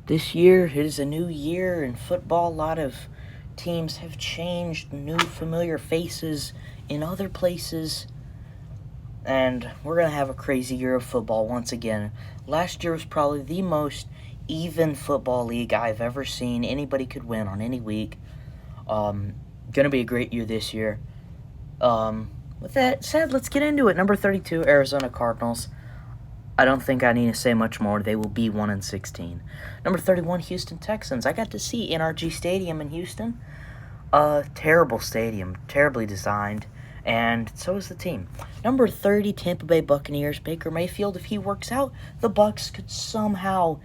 This year is a new year in football. A lot of teams have changed, new familiar faces in other places. And we're going to have a crazy year of football once again. Last year was probably the most even football league I've ever seen. Anybody could win on any week. Going to be a great year this year. With that said, let's get into it. Number 32, Arizona Cardinals. I don't think I need to say much more. They will be 1-16. Number 31, Houston Texans. I got to see NRG Stadium in Houston. Terrible stadium, terribly designed, and so is the team. Number 30, Tampa Bay Buccaneers. Baker Mayfield, if he works out, the Bucs could somehow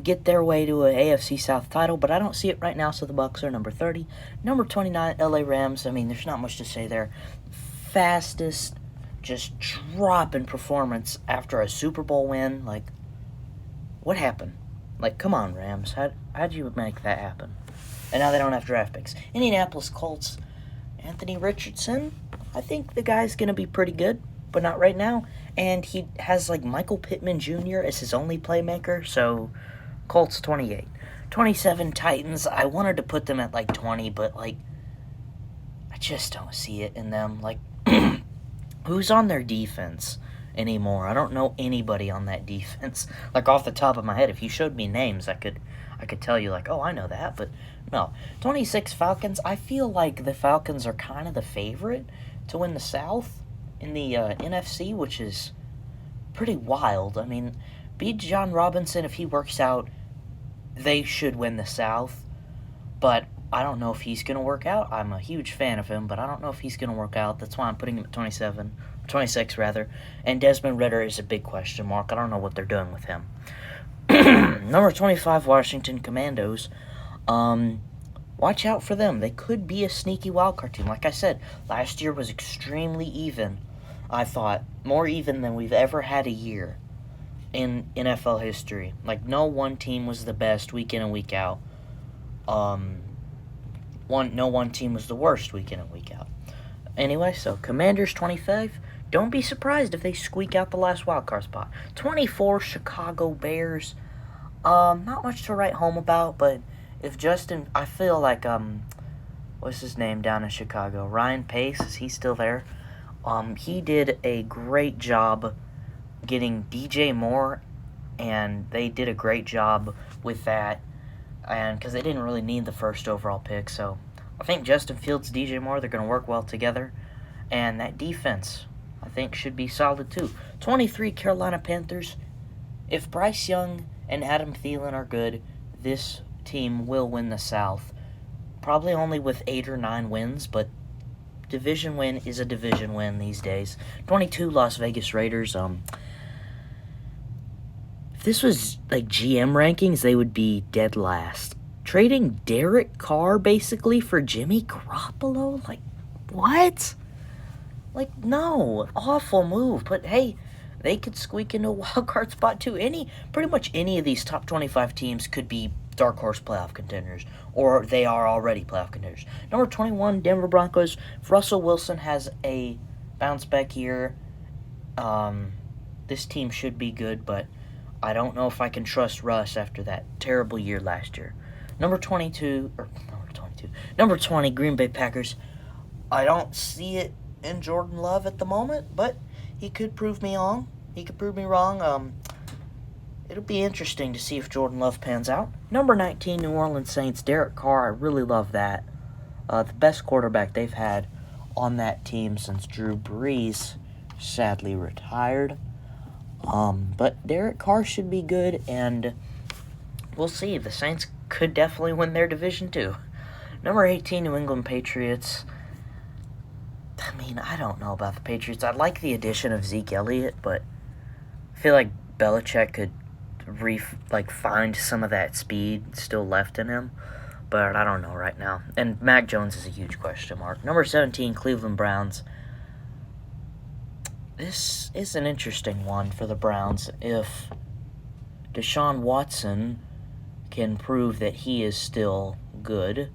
get their way to an AFC South title, but I don't see it right now, so the Bucs are number 30. Number 29, LA Rams. I mean, there's not much to say there. Fastest, just dropping performance after a Super Bowl win. Like, what happened? Like, come on, Rams. How'd you make that happen? And now they don't have draft picks. Indianapolis Colts. Anthony Richardson. I think the guy's going to be pretty good, but not right now. And he has, like, Michael Pittman Jr. as his only playmaker, so Colts 28. 27 Titans. I wanted to put them at, like, 20, but, like, I just don't see it in them. Like, who's on their defense anymore? I don't know anybody on that defense. Like, off the top of my head, if you showed me names, I could tell you, like, oh, I know that, but no. 26 Falcons. I feel like the Falcons are kind of the favorite to win the South in the NFC, which is pretty wild. I mean, Bijan Robinson, if he works out, they should win the South, but I don't know if he's going to work out. I'm a huge fan of him, but I don't know if he's going to work out. That's why I'm putting him at 26 rather. And Desmond Ridder is a big question mark. I don't know what they're doing with him. Number 25, Washington Commandos. Watch out for them. They could be a sneaky wildcard team. Like I said, last year was extremely even. I thought more even than we've ever had a year in NFL history. Like, no one team was the best week in and week out. No one team was the worst week in and week out. Anyway, so Commanders 25. Don't be surprised if they squeak out the last wildcard spot. 24, Chicago Bears. Not much to write home about, but if Justin, I feel like, what's his name down in Chicago? Ryan Pace, is he still there? He did a great job getting DJ Moore, and they did a great job with that, and because they didn't really need the first overall pick, so I think Justin Fields, DJ Moore, they're going to work well together, and that defense, I think, should be solid too. 23, Carolina Panthers. If Bryce Young and Adam Thielen are good, this team will win the South. Probably only with 8 or 9 wins, but division win is a division win these days. 22, Las Vegas Raiders. If this was like GM rankings, they would be dead last. Trading Derek Carr basically for Jimmy Garoppolo? Like, what? Like, no. Awful move. But hey, they could squeak into a wild card spot too. Pretty much any of these top 25 teams could be dark horse playoff contenders, or they are already playoff contenders. Number 21, Denver Broncos. If Russell Wilson has a bounce back year, this team should be good, but I don't know if I can trust Russ after that terrible year last year. Number 20, Green Bay Packers. I don't see it in Jordan Love at the moment, but he could prove me wrong. It'll be interesting to see if Jordan Love pans out. Number 19, New Orleans Saints. Derek Carr, I really love that. The best quarterback they've had on that team since Drew Brees sadly retired. But Derek Carr should be good, and we'll see. The Saints could definitely win their division too. Number 18, New England Patriots. I mean, I don't know about the Patriots. I like the addition of Zeke Elliott, but I feel like Belichick could find some of that speed still left in him, but I don't know right now. And Mac Jones is a huge question mark. Number 17, Cleveland Browns. This is an interesting one for the Browns. If Deshaun Watson can prove that he is still good,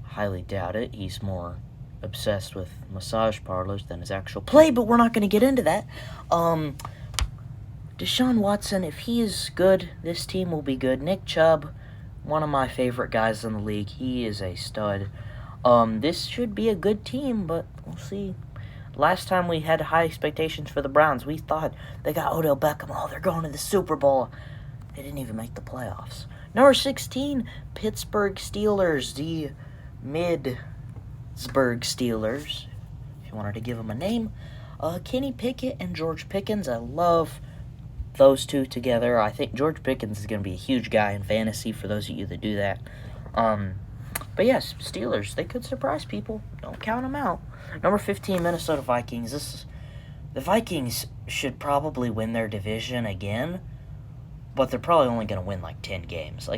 highly doubt it. He's more obsessed with massage parlors than his actual play, but we're not going to get into that. Deshaun Watson, if he is good, this team will be good. Nick Chubb, one of my favorite guys in the league. He is a stud. This should be a good team, but we'll see. Last time we had high expectations for the Browns. We thought they got Odell Beckham. Oh, they're going to the Super Bowl. They didn't even make the playoffs. Number 16, Pittsburgh Steelers. The Midsburg Steelers, if you wanted to give them a name. Kenny Pickett and George Pickens. I love those two together. I think George Pickens is going to be a huge guy in fantasy for those of you that do that. But yes, Steelers, they could surprise people. Don't count them out. Number 15, Minnesota Vikings. The Vikings should probably win their division again, but they're probably only going to win like 10 games.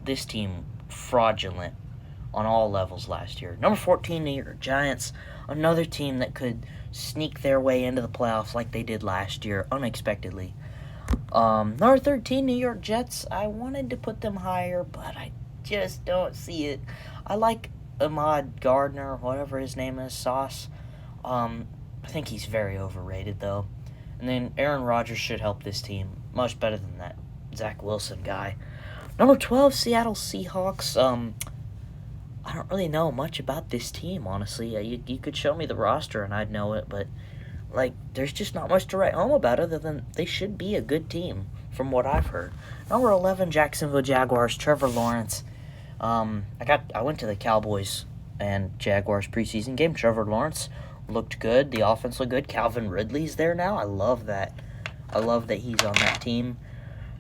This team, fraudulent on all levels last year. Number 14, New York Giants. Another team that could sneak their way into the playoffs like they did last year, unexpectedly. Number 13, New York Jets. I wanted to put them higher, but I just don't see it. I like Ahmad Gardner, whatever his name is, Sauce. I think he's very overrated, though. And then Aaron Rodgers should help this team much better than that Zach Wilson guy. Number 12, Seattle Seahawks. I don't really know much about this team, honestly. You could show me the roster and I'd know it, but there's just not much to write home about other than they should be a good team, from what I've heard. Number 11, Jacksonville Jaguars, Trevor Lawrence. I went to the Cowboys and Jaguars preseason game. Trevor Lawrence looked good. The offense looked good. Calvin Ridley's there now. I love that. I love that he's on that team.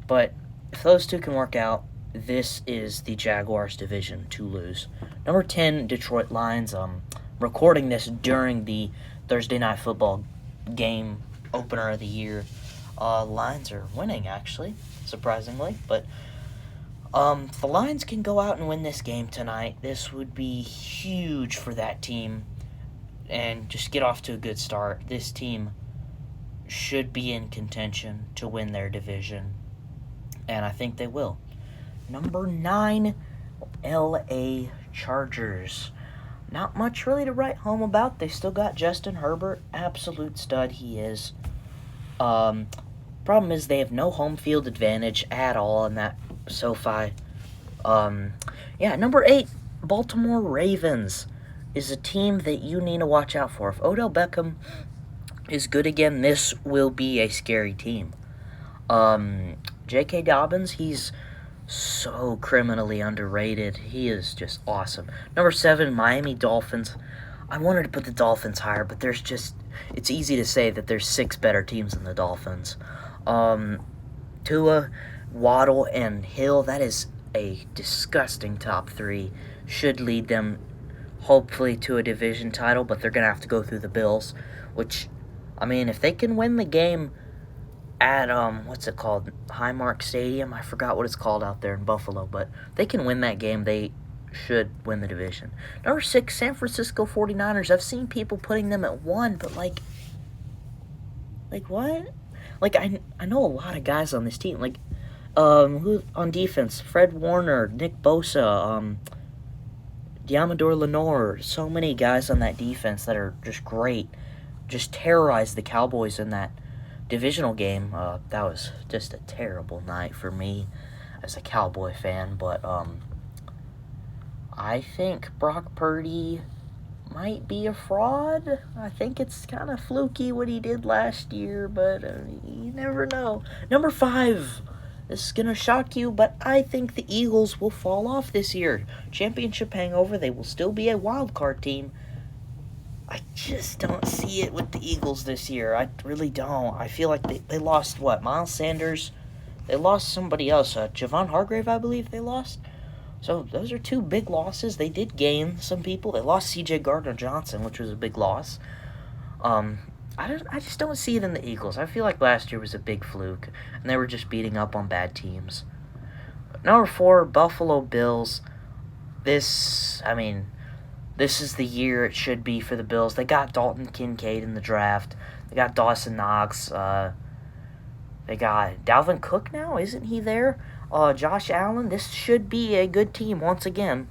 But if those two can work out, this is the Jaguars division to lose. Number 10, Detroit Lions. Recording this during the Thursday Night Football game opener of the year. Lions are winning, actually, surprisingly. But if the Lions can go out and win this game tonight, this would be huge for that team and just get off to a good start. This team should be in contention to win their division, and I think they will. Number 9, L.A. Chargers. Not much really to write home about. They still got Justin Herbert. Absolute stud he is. Problem is they have no home field advantage at all in that SoFi. Number 8, Baltimore Ravens is a team that you need to watch out for. If Odell Beckham is good again, this will be a scary team. J.K. Dobbins, he's so criminally underrated. He is just awesome. Number 7, Miami Dolphins. I wanted to put the Dolphins higher, but it's easy to say that there's 6 better teams than the Dolphins. Tua, Waddle, and Hill, that is a disgusting top 3. Should lead them, hopefully, to a division title, but they're going to have to go through the Bills, which, if they can win the game at, what's it called, Highmark Stadium, I forgot what it's called out there in Buffalo, but if they can win that game, they should win the division. Number 6, San Francisco 49ers. I've seen people putting them at 1, but, what? I know a lot of guys on this team, who on defense, Fred Warner, Nick Bosa, Diamador Lenore, so many guys on that defense that are just great, just terrorized the Cowboys in that divisional game. That was just a terrible night for me as a Cowboy fan, but I think Brock Purdy might be a fraud. I think it's kind of fluky what he did last year, but you never know. Number 5, this is going to shock you, but I think the Eagles will fall off this year. Championship hangover, they will still be a wild card team. I just don't see it with the Eagles this year. I really don't. I feel like they lost, Miles Sanders? They lost somebody else. Javon Hargrave, I believe they lost. So those are 2 big losses. They did gain some people. They lost C.J. Gardner-Johnson, which was a big loss. I just don't see it in the Eagles. I feel like last year was a big fluke, and they were just beating up on bad teams. Number 4, Buffalo Bills. This is the year it should be for the Bills. They got Dalton Kincaid in the draft. They got Dawson Knox. They got Dalvin Cook now. Isn't he there? Josh Allen. This should be a good team once again.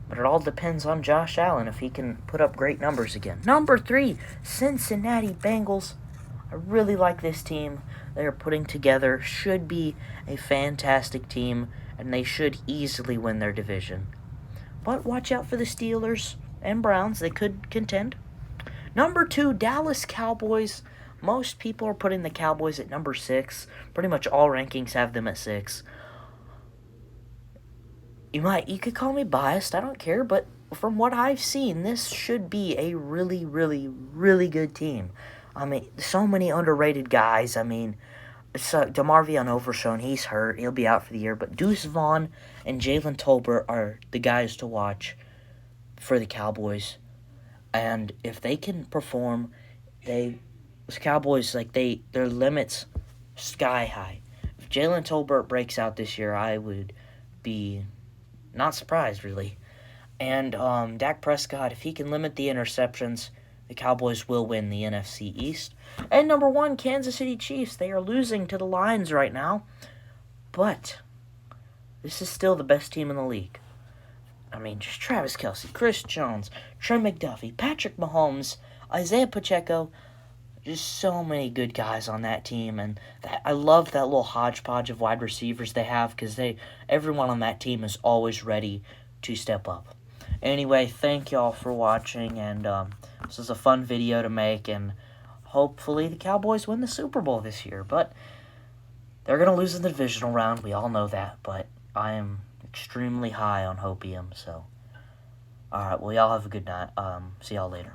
But it all depends on Josh Allen if he can put up great numbers again. Number 3, Cincinnati Bengals. I really like this team. they are putting together should be a fantastic team, and they should easily win their division. But watch out for the Steelers and Browns. They could contend. Number 2, Dallas Cowboys. Most people are putting the Cowboys at number 6. Pretty much all rankings have them at 6. You could call me biased, I don't care, but from what I've seen, this should be a really, really, really good team. I mean, so many underrated guys. I mean, DeMarvion Overshown, he's hurt. He'll be out for the year. But Deuce Vaughn and Jalen Tolbert are the guys to watch for the Cowboys. And if they can perform, the Cowboys, their limits sky high. If Jalen Tolbert breaks out this year, I would be not surprised, really. And Dak Prescott, if he can limit the interceptions, the Cowboys will win the NFC East. And number 1, Kansas City Chiefs. They are losing to the Lions right now. But this is still the best team in the league. I mean, just Travis Kelce, Chris Jones, Trey McDuffie, Patrick Mahomes, Isaiah Pacheco. Just so many good guys on that team. And I love that little hodgepodge of wide receivers they have, because everyone on that team is always ready to step up. Anyway, thank y'all for watching, and this was a fun video to make, and hopefully the Cowboys win the Super Bowl this year. But they're going to lose in the divisional round. We all know that, but I am extremely high on Hopium. So, all right, well, y'all have a good night. See y'all later.